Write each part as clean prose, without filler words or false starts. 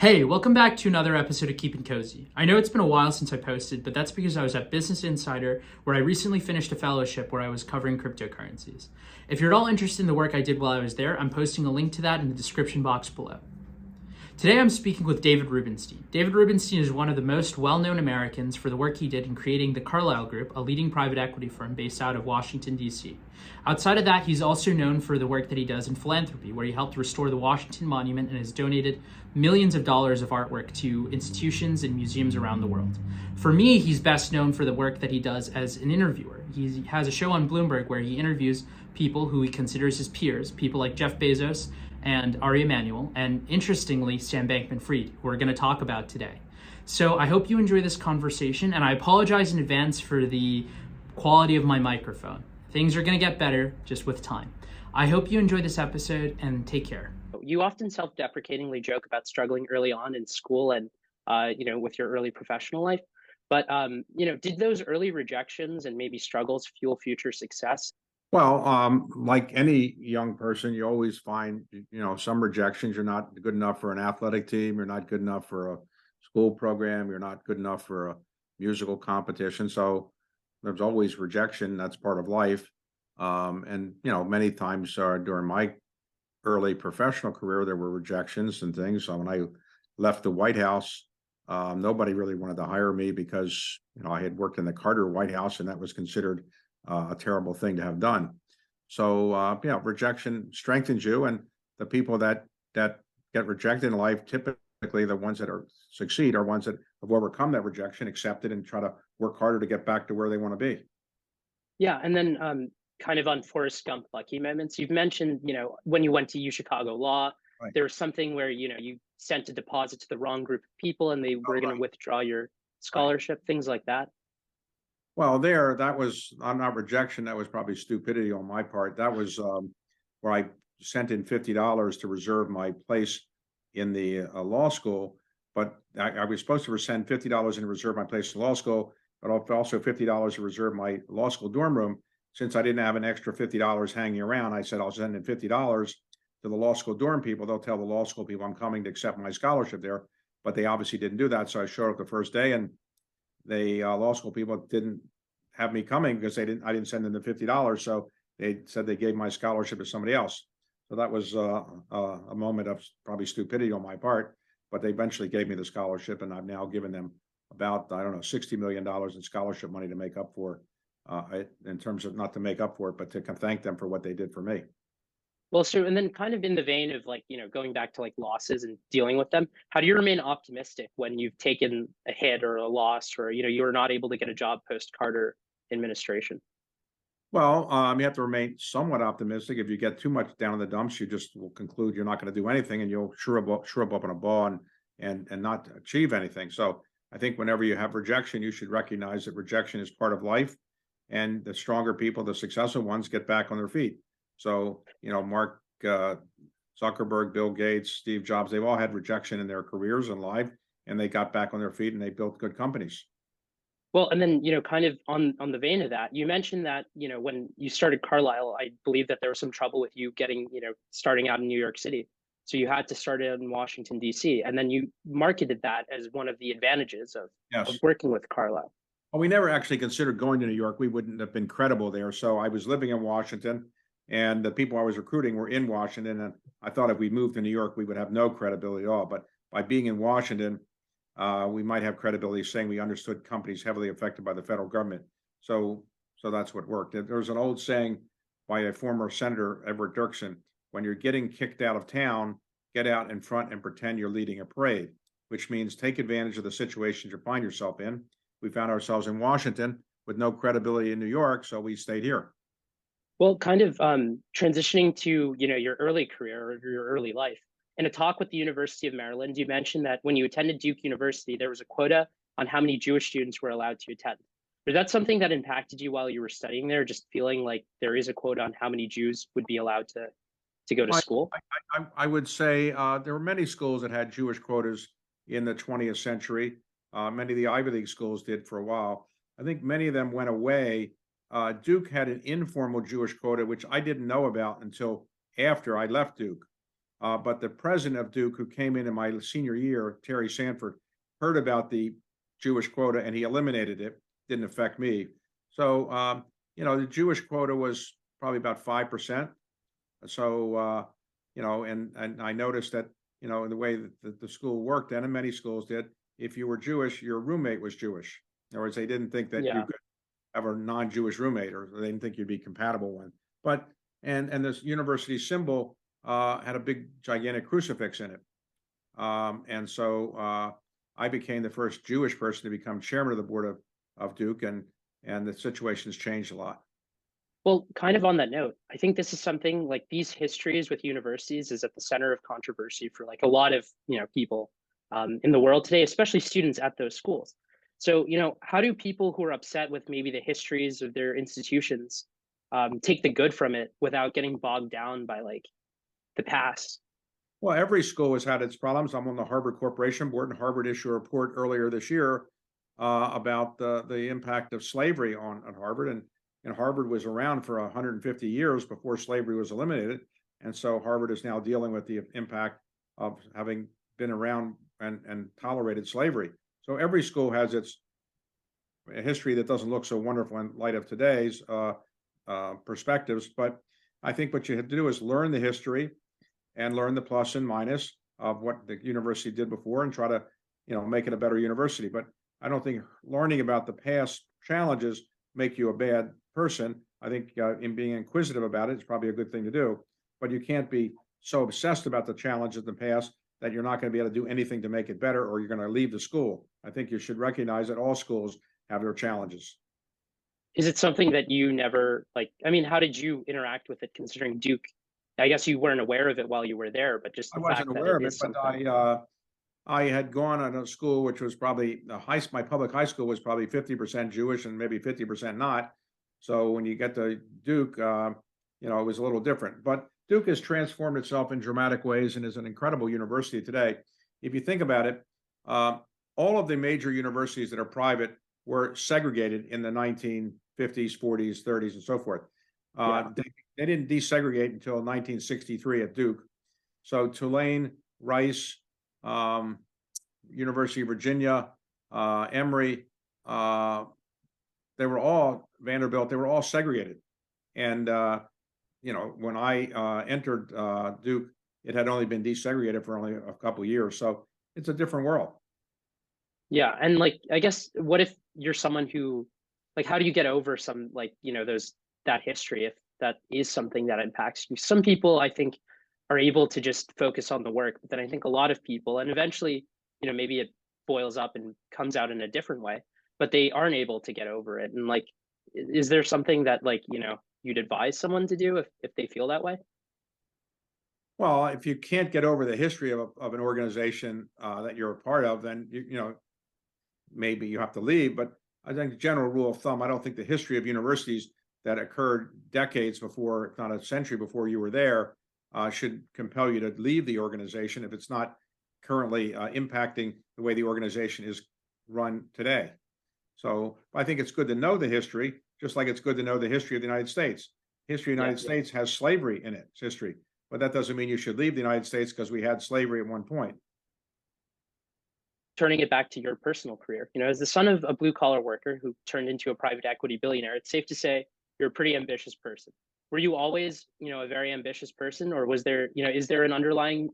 Hey, welcome back to another episode of Keeping Cozy. I know it's been a while since I posted, but that's because I was at Business Insider, where I recently finished a fellowship where I was covering cryptocurrencies. If you're at all interested in the work I did while I was there, I'm posting a link to that in the description box below. Today I'm speaking with David Rubenstein. David Rubenstein is one of the most well-known Americans for the work he did in creating the Carlyle Group, a leading private equity firm based out of Washington, D.C. Outside of that, he's also known for the work that he does in philanthropy, where he helped restore the Washington Monument and has donated millions of dollars of artwork to institutions and museums around the world. For me, he's best known for the work that he does as an interviewer. He has a show on Bloomberg where he interviews people who he considers his peers, people like Jeff Bezos and Ari Emanuel, and interestingly, Sam Bankman-Fried, who we're going to talk about today. So I hope you enjoy this conversation, and I apologize in advance for the quality of my microphone. Things are going to get better just with time. I hope you enjoy this episode, and take care. You often self-deprecatingly joke about struggling early on in school and, with your early professional life. But, did those early rejections and maybe struggles fuel future success? Well, like any young person, you always find, some rejections. You're not good enough for an athletic team. You're not good enough for a school program. You're not good enough for a musical competition. So there's always rejection. That's part of life. And, many times during my early professional career, there were rejections and things. So when I left the White House, nobody really wanted to hire me because, I had worked in the Carter White House and that was considered a terrible thing to have done. So, rejection strengthens you, and the people that get rejected in life, typically the ones that succeed are ones that have overcome that rejection, accept it, and try to work harder to get back to where they want to be. Yeah, and then kind of on Forrest Gump lucky moments, you've mentioned, when you went to U Chicago Law, Right. there was something where, you sent a deposit to the wrong group of people and they Oh, were going to right. withdraw your Right. scholarship, things like that. Well, that was not rejection. That was probably stupidity on my part. That was where I sent in $50 to reserve my place in the law school. But I was supposed to send $50 in to reserve my place in law school, but also $50 to reserve my law school dorm room. Since I didn't have an extra $50 hanging around, I said I'll send in $50 to the law school dorm people. They'll tell the law school people I'm coming to accept my scholarship there. But they obviously didn't do that. So I showed up the first day, and the law school people didn't have me coming because I didn't send them the $50. So they said they gave my scholarship to somebody else. So that was a moment of probably stupidity on my part, but they eventually gave me the scholarship, and I've now given them about, I don't know, $60 million in scholarship money to make up for, in terms of not to make up for it, but to thank them for what they did for me. Well, so and then kind of in the vein of like, going back to like losses and dealing with them, how do you remain optimistic when you've taken a hit or a loss or, you're not able to get a job post Carter administration? Well, you have to remain somewhat optimistic. If you get too much down in the dumps, you just will conclude you're not going to do anything, and you'll shrub up in a ball and not achieve anything. So I think whenever you have rejection, you should recognize that rejection is part of life, and the stronger people, the successful ones, get back on their feet. So Mark Zuckerberg, Bill Gates, Steve Jobs, they've all had rejection in their careers and life, and they got back on their feet and they built good companies. Well, and then, kind of on the vein of that, you mentioned that, when you started Carlisle, I believe that there was some trouble with you getting, starting out in New York City. So you had to start out in Washington, D.C. And then you marketed that as one of the advantages of Yes. working with Carlisle. Well, we never actually considered going to New York. We wouldn't have been credible there. So I was living in Washington, and the people I was recruiting were in Washington. And I thought if we moved to New York, we would have no credibility at all. But by being in Washington, we might have credibility saying we understood companies heavily affected by the federal government. So, so that's what worked. There's an old saying by a former Senator, Everett Dirksen: when you're getting kicked out of town, get out in front and pretend you're leading a parade, which means take advantage of the situations you find yourself in. We found ourselves in Washington with no credibility in New York, so we stayed here. Well, kind of transitioning to, your early career or your early life. In a talk with the University of Maryland, you mentioned that when you attended Duke University, there was a quota on how many Jewish students were allowed to attend. Was that something that impacted you while you were studying there, just feeling like there is a quota on how many Jews would be allowed to go to I school? I would say there were many schools that had Jewish quotas in the 20th century. Many of the Ivy League schools did for a while. I think many of them went away. Duke had an informal Jewish quota, which I didn't know about until after I left Duke. But the president of Duke, who came in my senior year, Terry Sanford, heard about the Jewish quota and he eliminated it. Didn't affect me. So, the Jewish quota was probably about 5%. So, and I noticed that, in the way that the school worked, and many schools did, if you were Jewish, your roommate was Jewish. In other words, they didn't think that you Yeah. could have a non-Jewish roommate, or they didn't think you'd be compatible one. But and this university symbol had a big gigantic crucifix in it. And so I became the first Jewish person to become chairman of the board of Duke, and the situation has changed a lot. Well, kind of on that note, I think this is something like these histories with universities is at the center of controversy for like a lot of people in the world today, especially students at those schools. So, how do people who are upset with maybe the histories of their institutions take the good from it without getting bogged down by like the past? Well, every school has had its problems. I'm on the Harvard Corporation Board, and Harvard issued a report earlier this year about the impact of slavery on Harvard. And Harvard was around for 150 years before slavery was eliminated. And so Harvard is now dealing with the impact of having been around and tolerated slavery. So every school has its history that doesn't look so wonderful in light of today's perspectives. But I think what you have to do is learn the history and learn the plus and minus of what the university did before and try to, make it a better university. But I don't think learning about the past challenges make you a bad person. I think in being inquisitive about it is probably a good thing to do. But you can't be so obsessed about the challenges of the past that you're not going to be able to do anything to make it better, or you're going to leave the school. I think you should recognize that all schools have their challenges. Is it something that you never like? I mean, how did you interact with it considering Duke? I guess you weren't aware of it while you were there, but just I the wasn't fact that aware it of it, is but something. I had gone to a school which was probably my public high school was probably 50% Jewish and maybe 50% not. So when you get to Duke, it was a little different. But Duke has transformed itself in dramatic ways and is an incredible university today. If you think about it, all of the major universities that are private were segregated in the 1950s, 40s, 30s, and so forth. Yeah. They didn't desegregate until 1963 at Duke. So Tulane, Rice, University of Virginia, Emory, they were all Vanderbilt. They were all segregated. And when I entered Duke, it had only been desegregated for only a couple of years. So it's a different world. Yeah, and like I guess what if you're someone who like how do you get over some like, those that history if that is something that impacts you? Some people I think are able to just focus on the work, but then I think a lot of people and eventually, maybe it boils up and comes out in a different way, but they aren't able to get over it. And like is there something that like, you'd advise someone to do if they feel that way? Well, if you can't get over the history of an organization that you're a part of, then maybe you have to leave. But I think the general rule of thumb, I don't think the history of universities that occurred decades before, if not a century before you were there, should compel you to leave the organization if it's not currently impacting the way the organization is run today. So I think it's good to know the history, just like it's good to know the history of the United States. History of the Yeah. United States has slavery in its history, but that doesn't mean you should leave the United States because we had slavery at one point. Turning it back to your personal career, as the son of a blue collar worker who turned into a private equity billionaire, it's safe to say you're a pretty ambitious person. Were you always, a very ambitious person, or was there, is there an underlying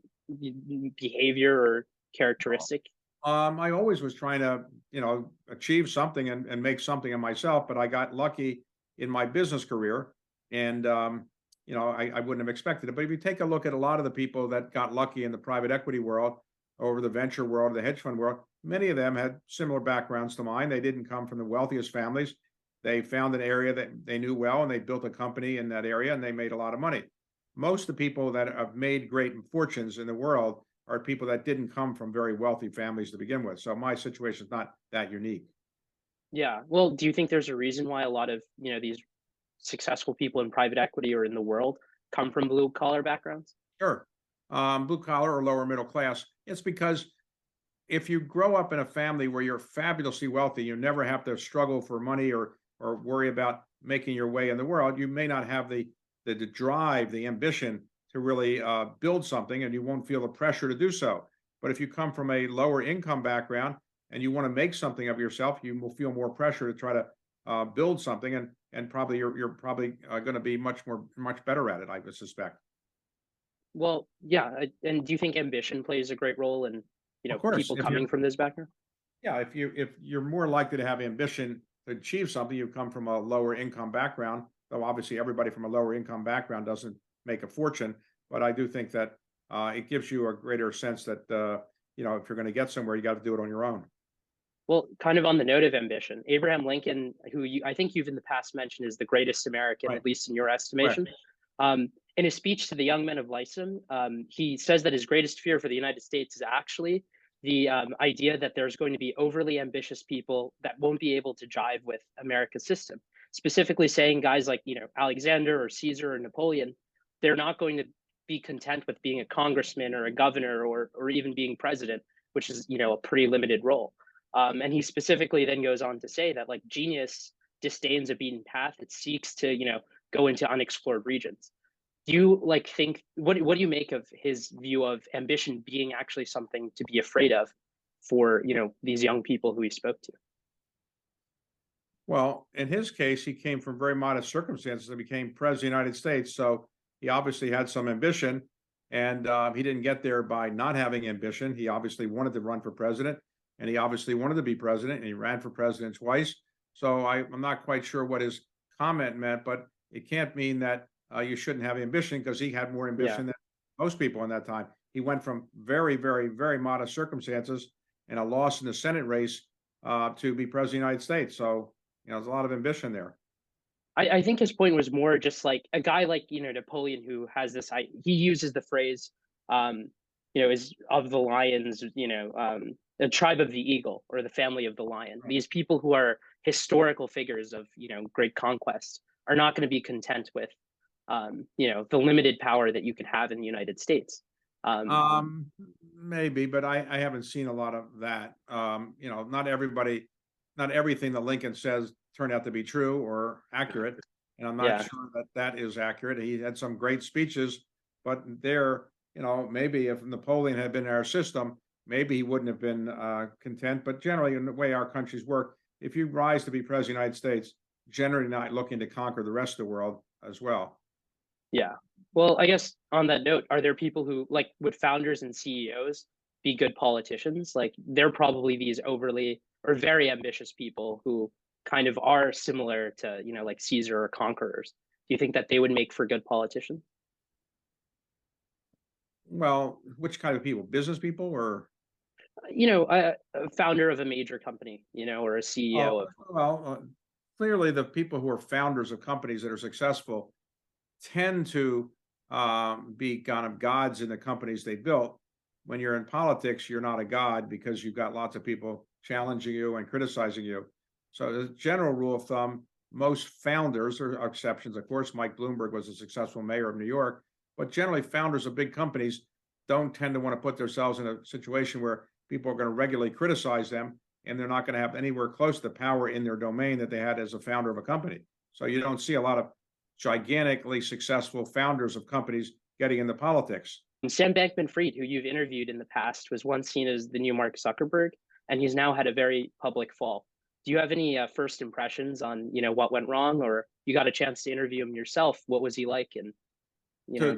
behavior or characteristic? I always was trying to, achieve something and make something of myself, but I got lucky in my business career, and I wouldn't have expected it. But if you take a look at a lot of the people that got lucky in the private equity world, over the venture world, the hedge fund world, many of them had similar backgrounds to mine. They didn't come from the wealthiest families. They found an area that they knew well, and they built a company in that area, and they made a lot of money. Most of the people that have made great fortunes in the world are people that didn't come from very wealthy families to begin with. So my situation is not that unique. Yeah. Well, do you think there's a reason why a lot of, these successful people in private equity or in the world come from blue collar backgrounds? Sure. Blue collar or lower middle class. It's because if you grow up in a family where you're fabulously wealthy, you never have to struggle for money or worry about making your way in the world. You may not have the drive, the ambition to really build something, and you won't feel the pressure to do so. But if you come from a lower income background and you want to make something of yourself, you will feel more pressure to try to build something, and probably you're probably going to be much better at it, I would suspect. Well, yeah, and do you think ambition plays a great role in, Of course, people if you're coming from this background? yeah, if you're more likely to have ambition to achieve something, you come from a lower income background. Though obviously everybody from a lower income background doesn't make a fortune, but I do think that it gives you a greater sense that if you're going to get somewhere, you got to do it on your own. Well, kind of on the note of ambition, Abraham Lincoln, who I think you've in the past mentioned is the greatest American, Right. at least in your Right. estimation. In his speech to the young men of Lysum, he says that his greatest fear for the United States is actually the idea that there's going to be overly ambitious people that won't be able to jive with America's system. Specifically saying guys like, Alexander or Caesar or Napoleon, they're not going to be content with being a congressman or a governor or even being president, which is, a pretty limited role. And he specifically then goes on to say that like genius disdains a beaten path. It seeks to, go into unexplored regions. Do you think what do you make of his view of ambition being actually something to be afraid of for, these young people who he spoke to? Well, in his case, he came from very modest circumstances and became president of the United States. So he obviously had some ambition, and he didn't get there by not having ambition. He obviously wanted to run for president, and he obviously wanted to be president, and he ran for president twice. So I'm not quite sure what his comment meant, but it can't mean that you shouldn't have ambition, because he had more Yeah. ambition than most people in that time. He went from very, very, very modest circumstances and a loss in the Senate race to be president of the United States. So there's a lot of ambition there. I think his point was more just like a guy like, Napoleon who has this, he uses the phrase, is of the lions, the tribe of the eagle or the family of the lion. Right. These people who are historical figures of, great conquests are not going to be content with, the limited power that you can have in the United States. Um, Maybe, but I haven't seen a lot of that. Not everybody, not everything that Lincoln says turned out to be true or accurate, and I'm not Yeah. sure that that is accurate. He had some great speeches, but maybe if Napoleon had been in our system, maybe he wouldn't have been content. But generally, in the way our countries work, if you rise to be president of the United States, generally not looking to conquer the rest of the world as well. Yeah. Well, I guess on that note, are there people who would founders and CEOs be good politicians? Like they're probably these overly or very ambitious people who kind of are similar to, like Caesar or conquerors. Do you think that they would make for good politicians? Well, which kind of people? Business people or? A founder of a major company, or a CEO Oh, of. well, clearly the people who are founders of companies that are successful tend to be kind of gods in the companies they built. When you're in politics, you're not a god because you've got lots of people challenging you and criticizing you. So, as a general rule of thumb, most founders, there are exceptions, of course. Mike Bloomberg was a successful mayor of New York, but generally, founders of big companies don't tend to want to put themselves in a situation where people are going to regularly criticize them, and they're not going to have anywhere close to the power in their domain that they had as a founder of a company. So, you don't see a lot of gigantically successful founders of companies getting into politics. And Sam Bankman-Fried, who you've interviewed in the past, was once seen as the new Mark Zuckerberg, and he's now had a very public fall. Do you have any first impressions on what went wrong, or you got a chance to interview him yourself? What was he like, and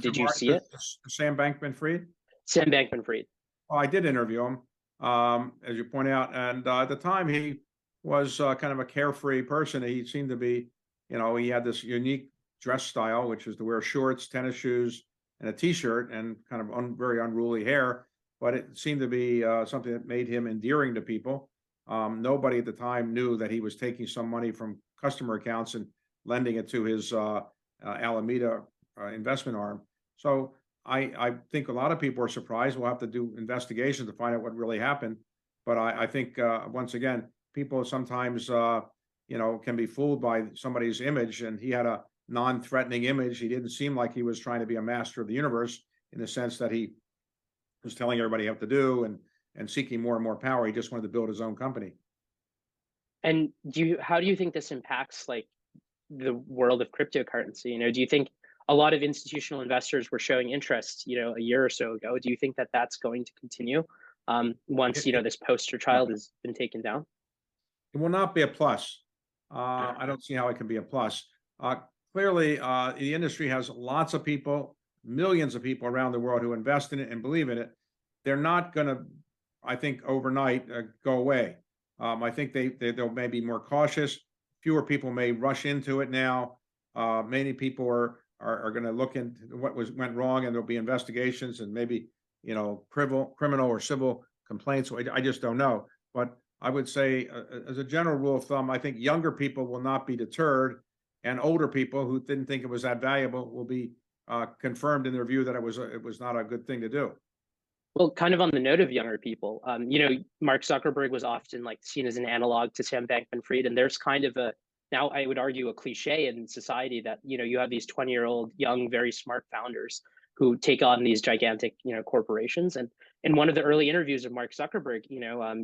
did you see it? Sam Bankman-Fried. Sam Bankman-Fried. Well, I did interview him, as you point out, and at the time he was kind of a carefree person. He seemed to be, he had this unique dress style, which is to wear shorts, tennis shoes, and a T-shirt, and kind of very unruly hair. But it seemed to be something that made him endearing to people. Nobody at the time knew that he was taking some money from customer accounts and lending it to his Alameda investment arm. So I think a lot of people are surprised. We'll have to do investigations to find out what really happened. But I think once again, people sometimes can be fooled by somebody's image, and he had a non-threatening image. He didn't seem like he was trying to be a master of the universe in the sense that he was telling everybody what to do and seeking more and more power. He just wanted to build his own company. And how do you think this impacts the world of cryptocurrency? Do you think a lot of institutional investors were showing interest, a year or so ago. Do you think that that's going to continue once, It, this poster no, child has been taken down? it will not be a plus. I don't see how it can be a plus. Uh, Clearly, the industry has lots of people, millions of people around the world who invest in it and believe in it. They're not going to, I think, overnight go away. I think they'll may be more cautious. Fewer people may rush into it now. Many people are going to look into what went wrong, and there'll be investigations and maybe criminal or civil complaints. I just don't know, but I would say, as a general rule of thumb, I think younger people will not be deterred, and older people who didn't think it was that valuable will be confirmed in their view that it was not a good thing to do. Well, kind of on the note of younger people, Mark Zuckerberg was often like seen as an analog to Sam Bankman-Fried, and there's kind of now I would argue a cliche in society that you have these 20-year-old young, very smart founders who take on these gigantic corporations. And in one of the early interviews of Mark Zuckerberg,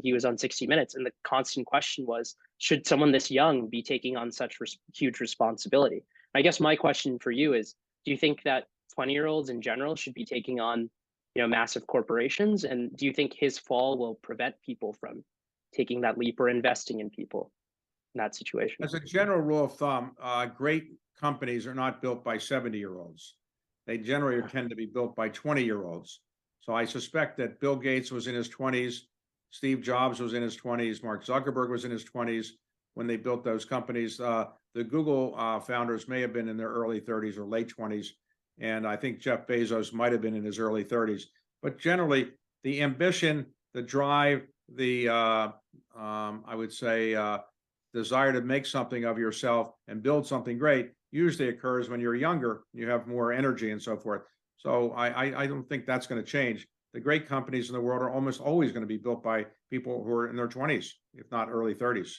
he was on 60 Minutes, and the constant question was, should someone this young be taking on such huge responsibility? I guess my question for you is, do you think that 20-year-olds in general should be taking on massive corporations? And do you think his fall will prevent people from taking that leap or investing in people in that situation? As a general rule of thumb, great companies are not built by 70-year-olds. They generally tend to be built by 20-year-olds. So I suspect that Bill Gates was in his 20s, Steve Jobs was in his 20s, Mark Zuckerberg was in his 20s when they built those companies. The Google founders may have been in their early 30s or late 20s. And I think Jeff Bezos might have been in his early 30s. But generally, the ambition, the drive, the I would say desire to make something of yourself and build something great usually occurs when you're younger. You have more energy and so forth. So I don't think that's going to change. The great companies in the world are almost always going to be built by people who are in their 20s, if not early 30s.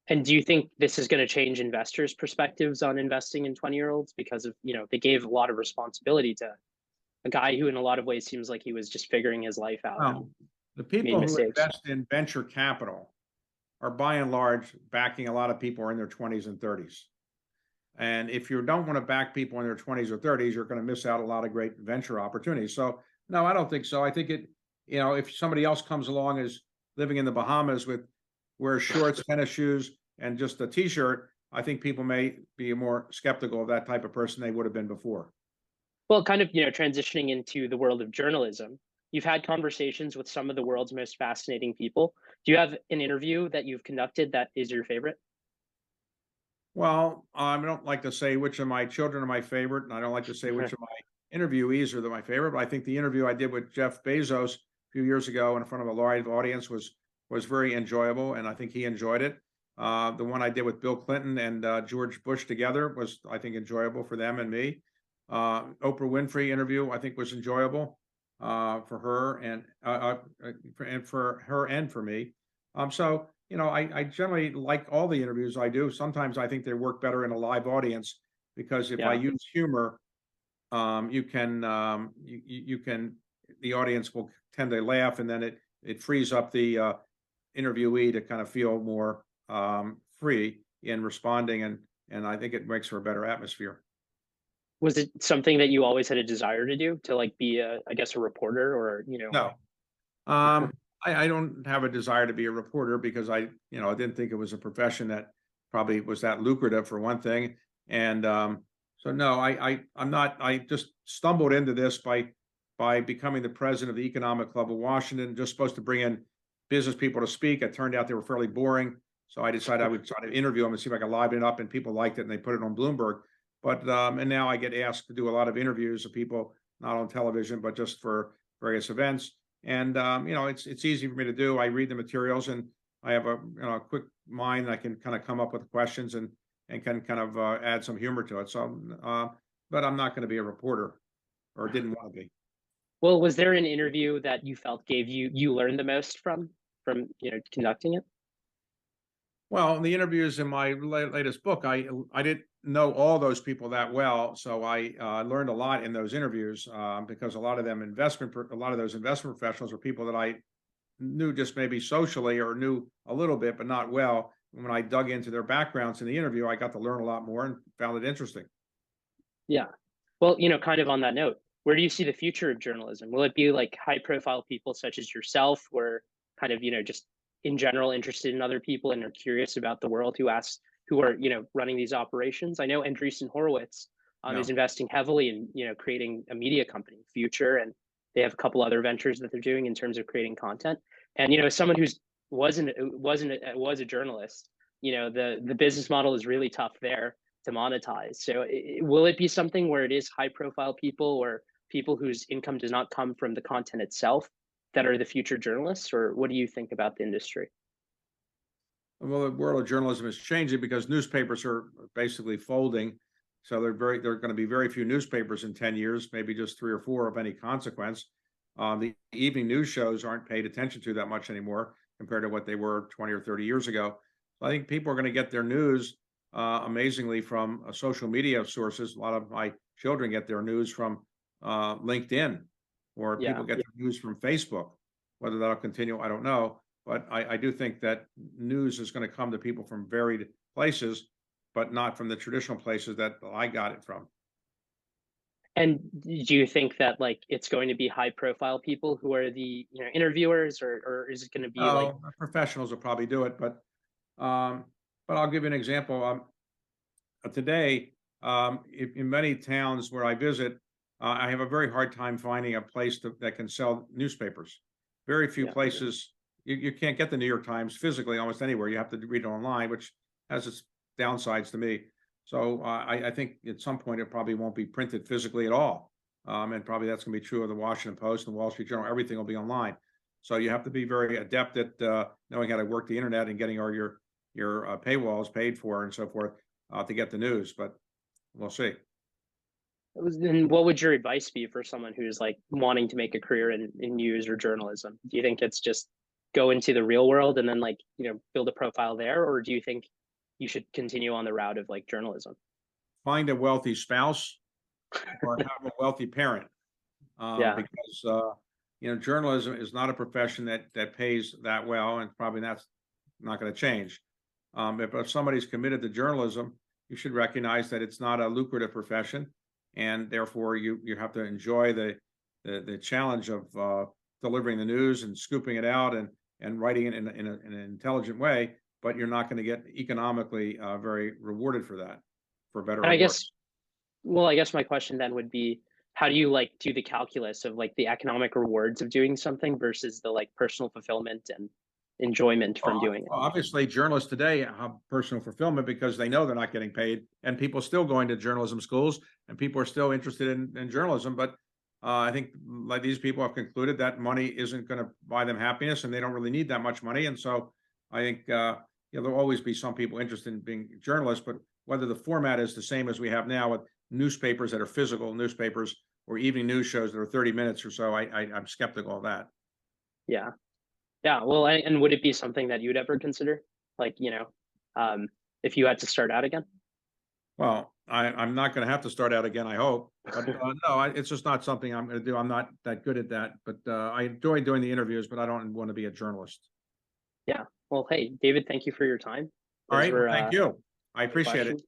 And do you think this is going to change investors' perspectives on investing in 20-year-olds because of, they gave a lot of responsibility to a guy who in a lot of ways seems like he was just figuring his life out and The made people who mistakes? invest in venture capital are by and large backing a lot of people who are in their 20s and 30s. And if you don't want to back people in their 20s or 30s, you're going to miss out a lot of great venture opportunities. So no, I don't think so. I think if somebody else comes along as living in the Bahamas with wears shorts, tennis shoes, and just a t-shirt, I think people may be more skeptical of that type of person they would have been before. Well, kind of, transitioning into the world of journalism, you've had conversations with some of the world's most fascinating people. Do you have an interview that you've conducted that is your favorite? Well, I don't like to say which of my children are my favorite, and I don't like to say which of my interviewees are my favorite, but I think the interview I did with Jeff Bezos a few years ago in front of a live audience was very enjoyable, and I think he enjoyed it. The one I did with Bill Clinton and George Bush together was, I think, enjoyable for them and me. Oprah Winfrey interview, I think, was enjoyable for her and for her and for me. So I generally like all the interviews I do. Sometimes I think they work better in a live audience because if I use humor, you can the audience will tend to laugh, and then it frees up the interviewee to kind of feel more free in responding, and I think it makes for a better atmosphere. Was it something that you always had a desire to do, to like be I guess a reporter, or No, I don't have a desire to be a reporter because I didn't think it was a profession that probably was that lucrative, for one thing. And so no, I'm not. I just stumbled into this by becoming the president of the Economic Club of Washington, just supposed to bring in business people to speak. It turned out they were fairly boring. So I decided I would try to interview them and see if I could liven it up, and people liked it and they put it on Bloomberg. But and now I get asked to do a lot of interviews of people, not on television, but just for various events. And it's easy for me to do. I read the materials, and I have a quick mind. I can kind of come up with questions and can kind of add some humor to it. So, but I'm not going to be a reporter, or didn't want to be. Well, was there an interview that you felt gave you learned the most from conducting it? Well, in the interviews in my latest book, I didn't know all those people that well, so I learned a lot in those interviews because a lot of those investment professionals were people that I knew just maybe socially or knew a little bit, but not well. And when I dug into their backgrounds in the interview, I got to learn a lot more and found it interesting. Yeah. Well, you know, kind of on that note, where do you see the future of journalism? Will it be like high profile people such as yourself, where kind of, you know, just in general interested in other people and are curious about the world, who are, you know, running these operations? I know Andreessen Horowitz Yeah. is investing heavily in, you know, creating a media company, Future, and they have a couple other ventures that they're doing in terms of creating content. And, you know, as someone who's was a journalist, you know, the business model is really tough there to monetize. So will it be something where it is high profile people or people whose income does not come from the content itself that are the future journalists, or what do you think about the industry? Well, the world of journalism is changing because newspapers are basically folding. So there are going to be very few newspapers in 10 years, maybe just 3 or 4 of any consequence. The evening news shows aren't paid attention to that much anymore compared to what they were 20 or 30 years ago. So I think people are going to get their news amazingly from social media sources. A lot of my children get their news from LinkedIn, or Yeah. people get their news from Facebook. Whether that'll continue, I don't know. But I do think that news is going to come to people from varied places, but not from the traditional places that I got it from. And do you think that like it's going to be high profile people who are the, you know, interviewers, or is it going to be like, Oh, professionals will probably do it, um, but I'll give you an example. Today, in many towns where I visit, I have a very hard time finding a place that can sell newspapers. Very few yeah, places. You can't get the New York Times physically almost anywhere. You have to read it online, which has its downsides to me. So I think at some point it probably won't be printed physically at all. And probably that's going to be true of the Washington Post and the Wall Street Journal. Everything will be online. So you have to be very adept at knowing how to work the internet and getting all your paywalls paid for and so forth to get the news. But we'll see. then what would your advice be for someone who's like wanting to make a career in news or journalism? Do you think it's just go into the real world and then, like, you know, build a profile there, or do you think you should continue on the route of like journalism? Find a wealthy spouse or have a wealthy parent, Yeah. because journalism is not a profession that pays that well, and probably that's not going to change. If somebody's committed to journalism, you should recognize that it's not a lucrative profession, and therefore you have to enjoy the challenge of delivering the news and scooping it out and writing it in an intelligent way. But you're not going to get economically very rewarded for that, for better And or I worse. guess, well, I guess my question then would be, how do you like do the calculus of like the economic rewards of doing something versus the like personal fulfillment and enjoyment from doing it? Obviously, journalists today have personal fulfillment because they know they're not getting paid, and people are still going to journalism schools, and people are still interested in journalism. But I think like these people have concluded that money isn't going to buy them happiness, and they don't really need that much money. And so I think there'll always be some people interested in being journalists, but whether the format is the same as we have now with newspapers that are physical newspapers or evening news shows that are 30 minutes or so, I'm skeptical of that. Yeah. Yeah. Well, and would it be something that you'd ever consider? Like, you know, um, if you had to start out again? Well, I'm not going to have to start out again, I hope. But no, it's just not something I'm going to do. I'm not that good at that. But I enjoy doing the interviews, but I don't want to be a journalist. Yeah. Well, hey, David, thank you for your time. All Those right. Well, were thank you. I good appreciate it. questions.